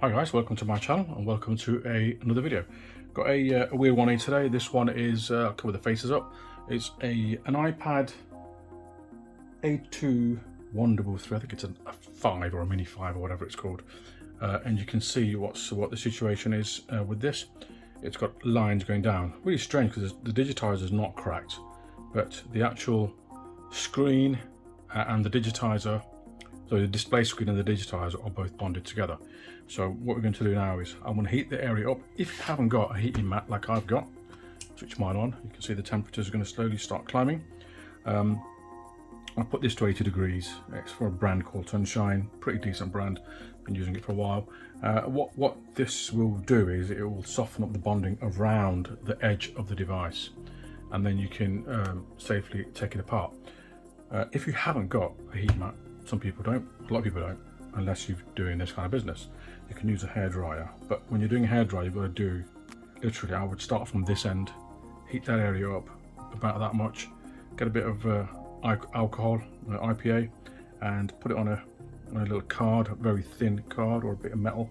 Hi guys, welcome to my channel and welcome to another video. Got a weird one here today. This one is, I'll cover the faces up. It's an iPad A2133, I think it's a 5 or a mini 5 or whatever it's called. And you can see what the situation is with this. It's got lines going down. Really strange because the digitizer is not cracked, but the actual screen and the digitizer, so the display screen and the digitizer are both bonded together. So what we're going to do now is I'm going to heat the area up. If you haven't got a heating mat like I've got, switch mine on. You can see the temperatures are going to slowly start climbing. I'll put this to 80 degrees. It's for a brand called Sunshine, pretty decent brand. Been using it for a while. What this will do is it will soften up the bonding around the edge of the device, and then you can safely take it apart. If you haven't got a heat mat, some people don't, a lot of people don't, unless you're doing this kind of business. You can use a hairdryer, but when you're doing a hairdryer, you've got to do, literally, I would start from this end, heat that area up about that much, get a bit of alcohol, IPA, and put it on a little card, a very thin card, or a bit of metal,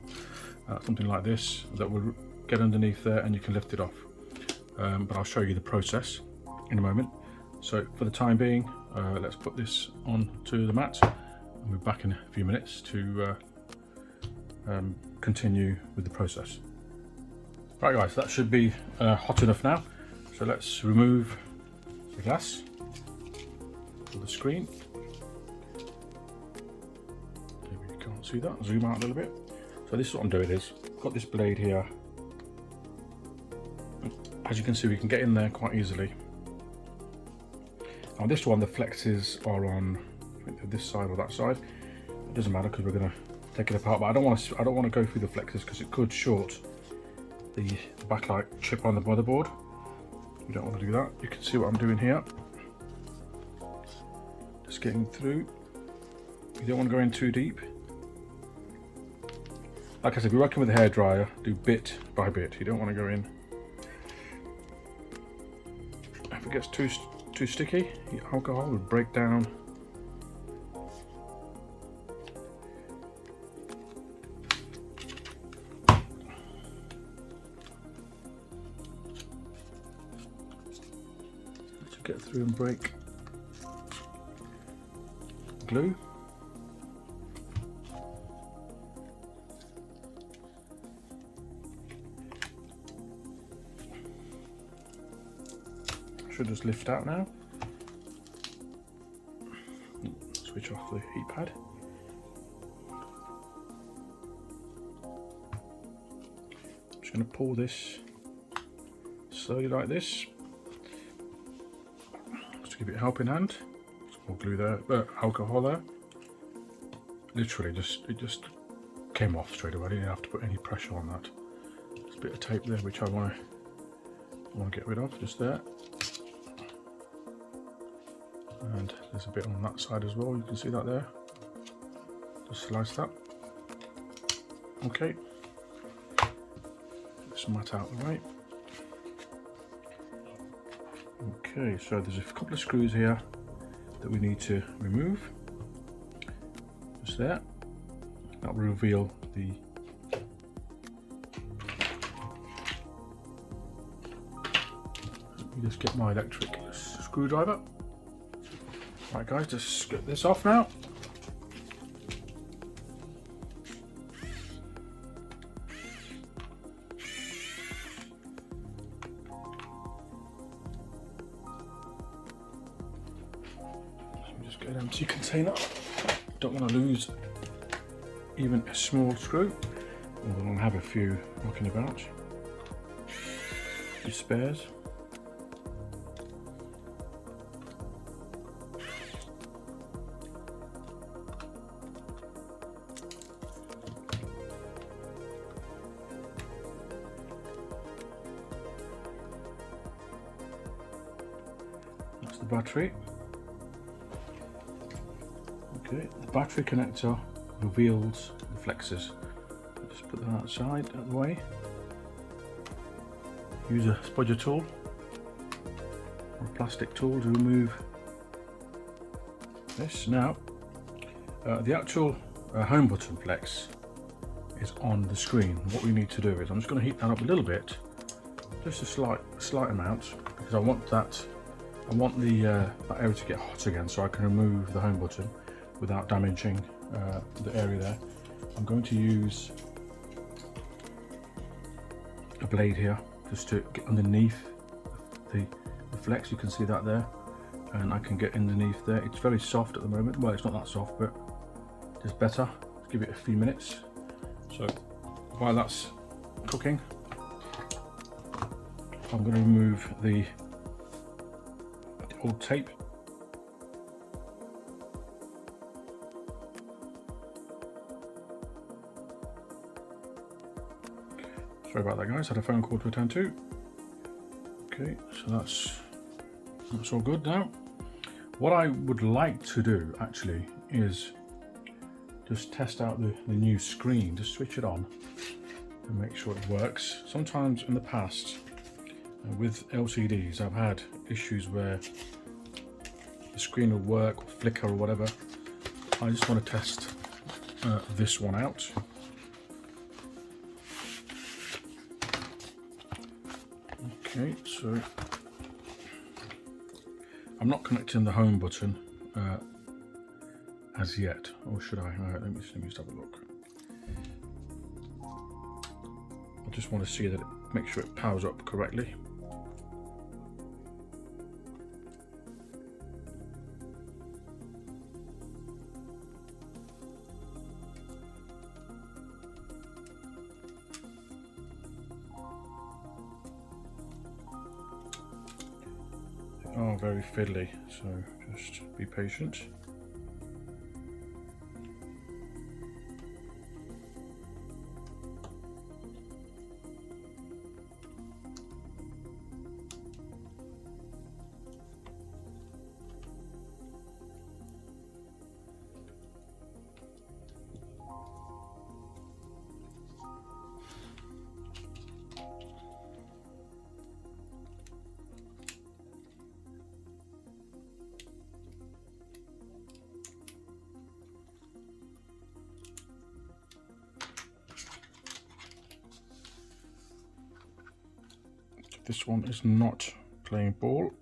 something like this, that will get underneath there and you can lift it off. But I'll show you the process in a moment. So for the time being, let's put this onto the mat. And we'll be back in a few minutes to continue with the process. Right guys, that should be hot enough now. So let's remove the glass of the screen. Maybe you can't see that, zoom out a little bit. So this is what I'm doing is, I've got this blade here. As you can see, we can get in there quite easily. On this one, the flexes are on this side or that side. It doesn't matter because we're going to take it apart, but I don't want to go through the flexes because it could short the backlight chip on the motherboard. We don't want to do that. You can see what I'm doing here. Just getting through. You don't want to go in too deep. Like I said, we're working with a hairdryer. Do bit by bit. You don't want to go in. If it gets too sticky, the alcohol will break down. To get through and break glue. Should just lift out now. Switch off the heat pad. I'm just going to pull this slowly like this, just to give it a helping hand. Some more glue there, alcohol there. Literally, it just came off straight away. I didn't have to put any pressure on that. There's a bit of tape there which I want to get rid of, just there. And there's a bit on that side as well, you can see that there. Just slice that. Okay. Get this mat out of the way. Okay, so there's a couple of screws here that we need to remove. Just there. That will reveal the Let me just get my electric screwdriver. Right guys, just get this off now. So just get an empty container. Don't want to lose even a small screw. Although I'll have a few knocking about. A few spares. That's the battery. Okay, the battery connector reveals the flexes. Just put that outside, out of the way. Use a spudger tool or a plastic tool to remove this. Now, the actual home button flex is on the screen. What we need to do is, I'm just going to heat that up a little bit, just a slight amount, because I want that area to get hot again, so I can remove the home button without damaging the area there. I'm going to use a blade here just to get underneath the flex. You can see that there, and I can get underneath there. It's very soft at the moment. Well, it's not that soft, but it's better. Let's give it a few minutes. So while that's cooking, I'm going to remove the old tape. Sorry about that, guys. Had a phone call to attend to. Okay, so that's all good now. What I would like to do actually is just test out the new screen. Just switch it on and make sure it works. Sometimes in the past with LCDs, I've had issues where the screen will work or flicker or whatever. I just want to test this one out. Okay, so I'm not connecting the home button as yet, or should I? Let me just have a look. I just want to see that make sure it powers up correctly. Are very fiddly, so just be patient. This one is not playing ball.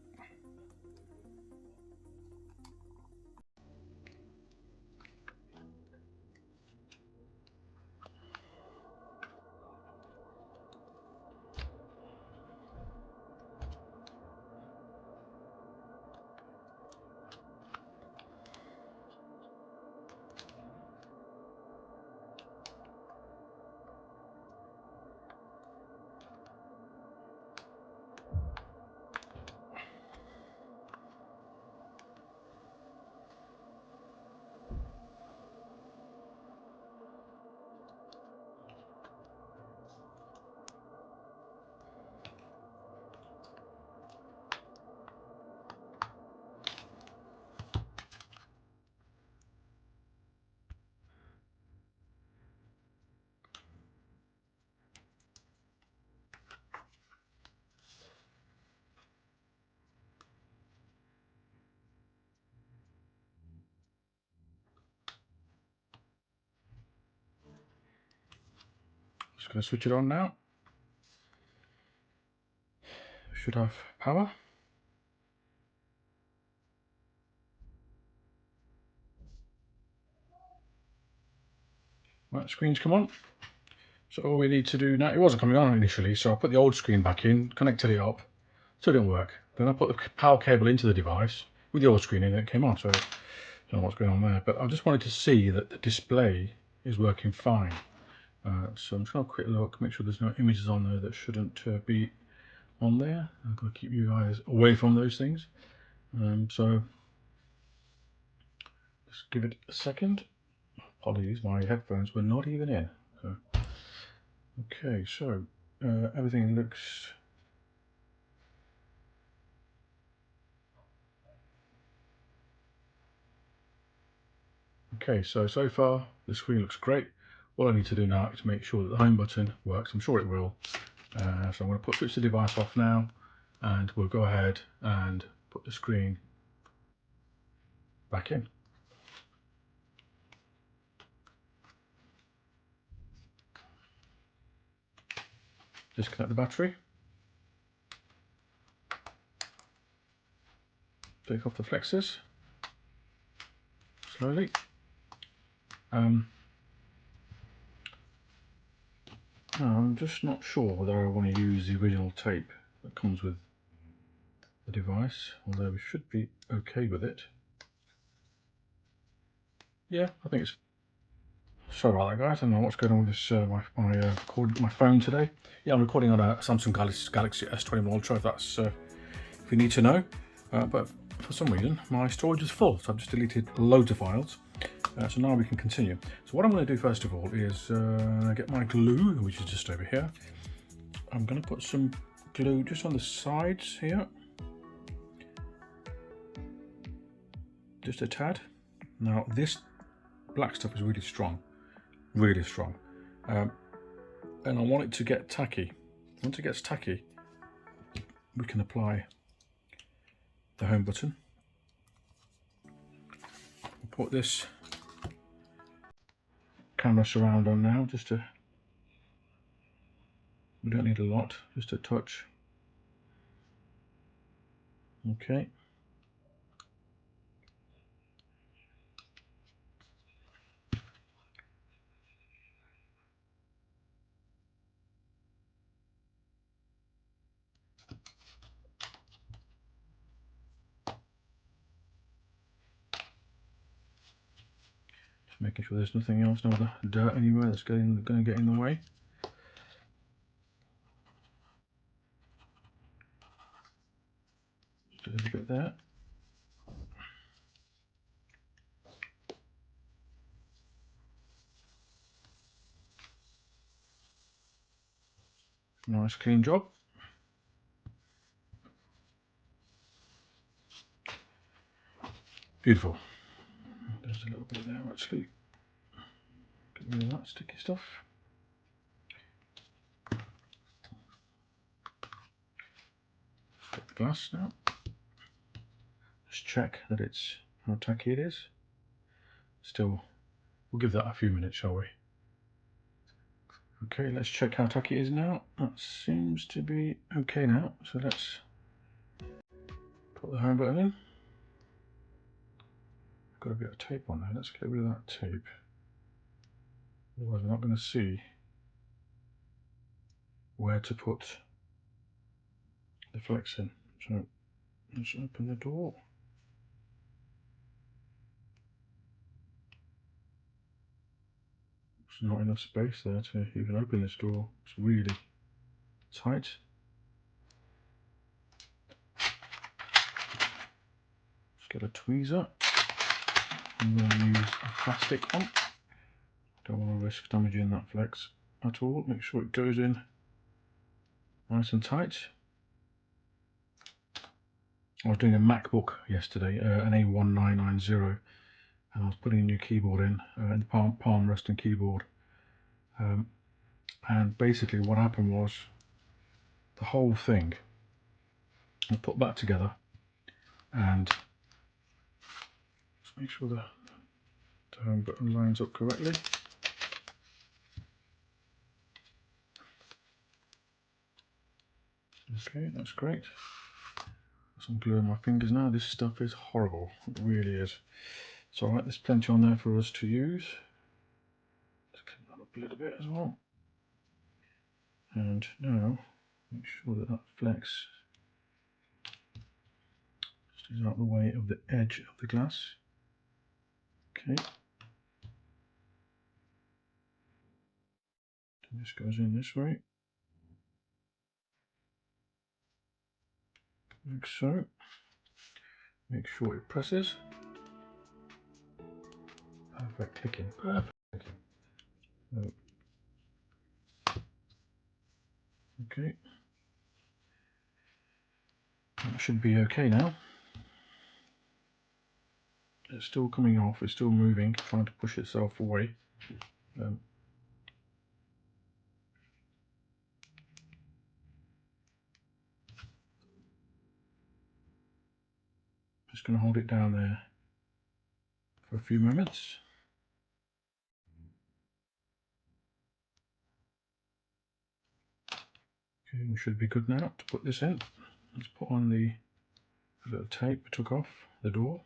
Just going to switch it on now. Should have power. Right, screen's come on. So all we need to do now, it wasn't coming on initially, so I put the old screen back in, connected it up, so it didn't work. Then I put the power cable into the device with the old screen in, and it came on, so I don't know what's going on there. But I just wanted to see that the display is working fine. So I'm just going to have a quick look, make sure there's no images on there that shouldn't be on there. I'm going to keep you guys away from those things. So just give it a second. Apologies, my headphones were not even in. So, okay, so everything looks okay. So far the screen looks great. All I need to do now is make sure that the home button works. I'm sure it will. So I'm going to switch the device off now, and we'll go ahead and put the screen back in. Disconnect the battery. Take off the flexes slowly. Now I'm just not sure whether I want to use the original tape that comes with the device, although we should be okay with it. Yeah, I think it's... Sorry about that, guys. I don't know what's going on with this my phone today. Yeah, I'm recording on a Samsung Galaxy S21 Ultra, if that's if you need to know. But for some reason, my storage is full, so I've just deleted loads of files. So now we can continue. So what I'm going to do first of all is get my glue, which is just over here. I'm going to put some glue just on the sides here, just a tad. Now this black stuff is really strong, and I want it to get tacky. Once it gets tacky, we can apply the home button. I'll put this camera surround on now, just to... We don't need a lot, just a touch. Okay. Just making sure there's nothing else, no other dirt anywhere that's going to get in the way. Just a little bit there. Nice clean job. Beautiful. There's a little bit there actually. Get rid of that sticky stuff. Get the glass now. Just check that it's how tacky it is. Still, we'll give that a few minutes, shall we? Okay, let's check how tacky it is now. That seems to be okay now. So let's put the home button in. Got a bit of tape on there. Let's get rid of that tape. Otherwise, we're not going to see where to put the flex in. So let's open the door. There's not enough space there to even open this door. It's really tight. Let's get a tweezer. I'm going to use a plastic one. Don't want to risk damaging that flex at all. Make sure it goes in nice and tight. I was doing a Macbook yesterday, an A1990, and I was putting a new keyboard in, the palm resting keyboard. And basically what happened was the whole thing I put back together, and just make sure the home button lines up correctly. Okay, that's great. Some glue on my fingers now. This stuff is horrible, it really is. It's alright, there's plenty on there for us to use. Let's clean that up a little bit as well. And now, make sure that that flex is out the way of the edge of the glass. Okay. And this goes in this way. Like so. Make sure it presses. Perfect clicking. Perfect clicking. Okay. That should be okay now. It's still coming off, it's still moving, trying to push itself away. Just going to hold it down there for a few moments. Okay, we should be good now to put this in. Let's put on the little tape we took off the door.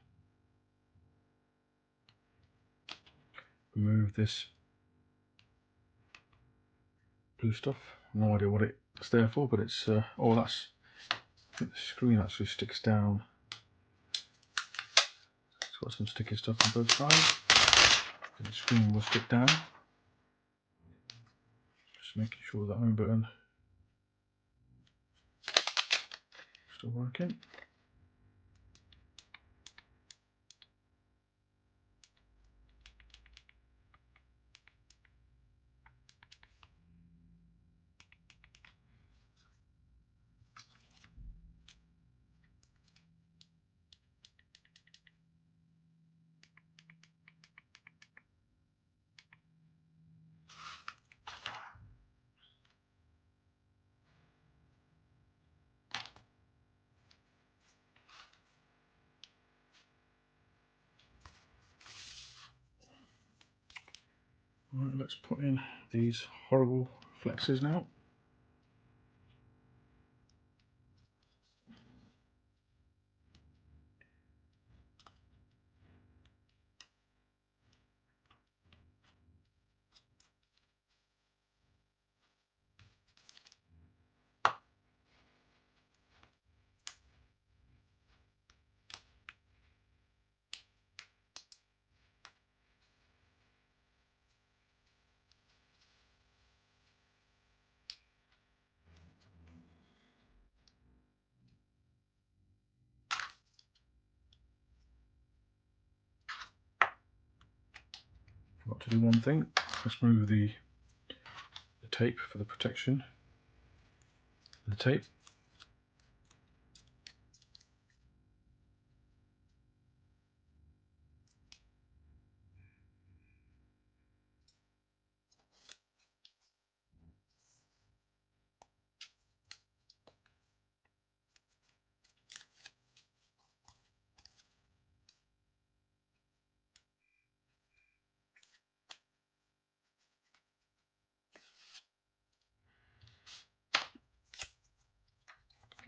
Remove this blue stuff. No idea what it's there for, but it's oh, that's, I think the screen actually sticks down. It's got some sticky stuff on both sides. The screen will stick down. Just making sure the home button is still working. Right, let's put in these horrible flexes now. Forgot to do one thing. Let's remove the tape for the protection. The tape.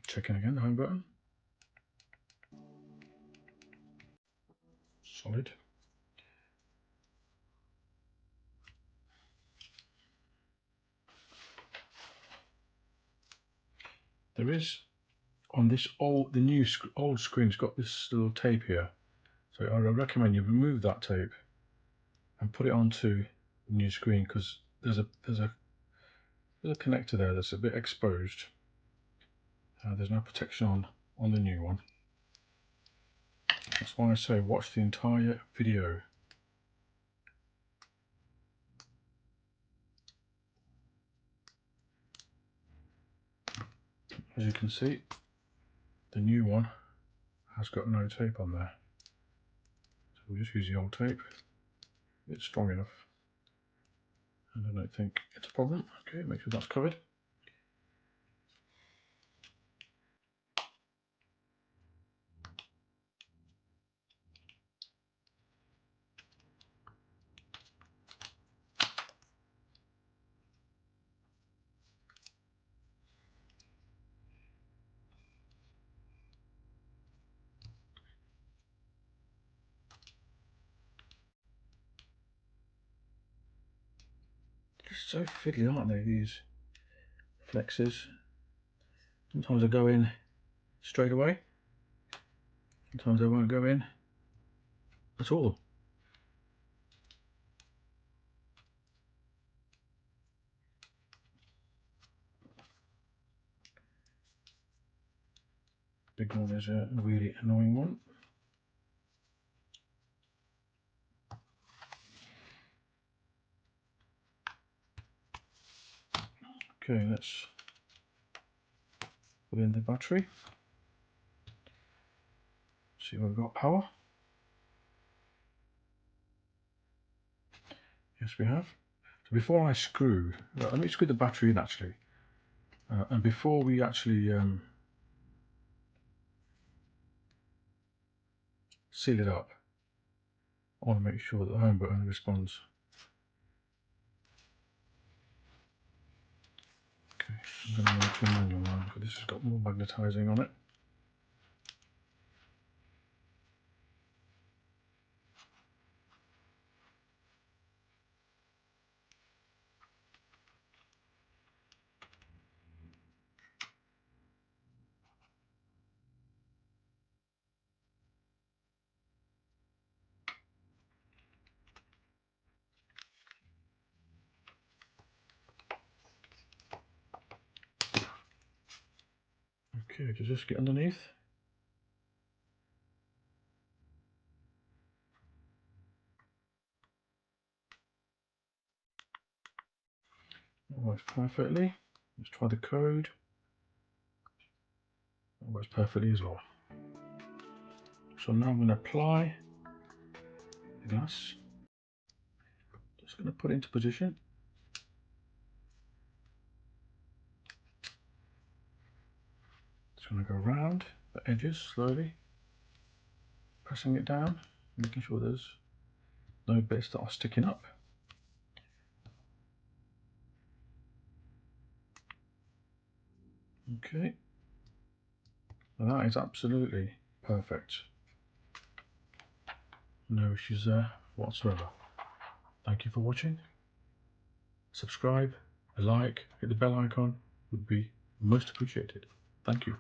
Checking again the home button. Solid. There is on this old screen's got this little tape here, so I recommend you remove that tape and put it onto the new screen, because there's a connector there that's a bit exposed. There's no protection on the new one. That's why I say watch the entire video. As you can see, the new one has got no tape on there, so we'll just use the old tape. It's strong enough, and I don't think it's a problem. Okay, make sure that's covered. Just so fiddly, aren't they, these flexes? Sometimes they go in straight away, sometimes they won't go in at all. Big one is a really annoying one. Okay, let's put in the battery. See if we've got power. Yes, we have. So before I screw, let me screw the battery in actually. And before we actually seal it up, I want to make sure that the home button responds. Okay. I'm going to move to a manual one because this has got more magnetising on it. Okay, to just get underneath. That works perfectly. Let's try the code. That works perfectly as well. So now I'm going to apply the glass. Just going to put it into position. Just going to go around the edges slowly, pressing it down, making sure there's no bits that are sticking up. Okay, and that is absolutely perfect. No issues there whatsoever. Thank you for watching. Subscribe, a like, hit the bell icon would be most appreciated. Thank you.